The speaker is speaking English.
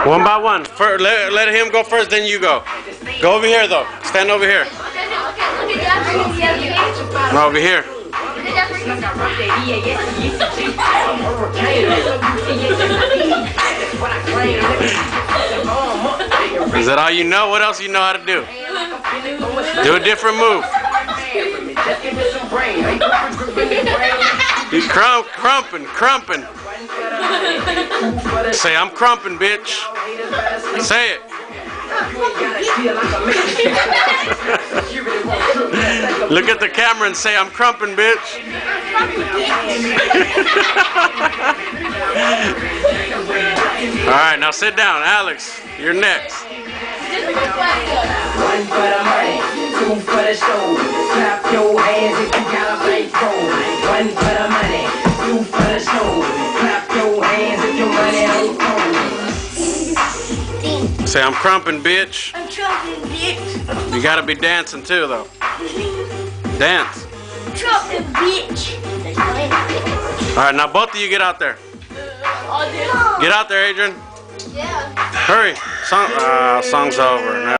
One by one. Let him go first, then you go. Go over here, though. Stand over here. No, over here. Is that all you know? What else you know how to do? Do a different move. You crumping. Say, I'm crumping, bitch. Say it. Look at the camera and say, I'm crumping, bitch. Alright, now sit down. Alex, you're next. One for the money, two for the show. Clap your hands if you got a bankroll. One for the money, two for the show. Clap your hands if your money ain't cold. Say, I'm crumping, bitch. I'm trumping, bitch. You gotta be dancing too, though. Dance. Trumping, bitch. Alright, now both of you get out there. Get out there, Adrian. Yeah. Hurry. Song's over.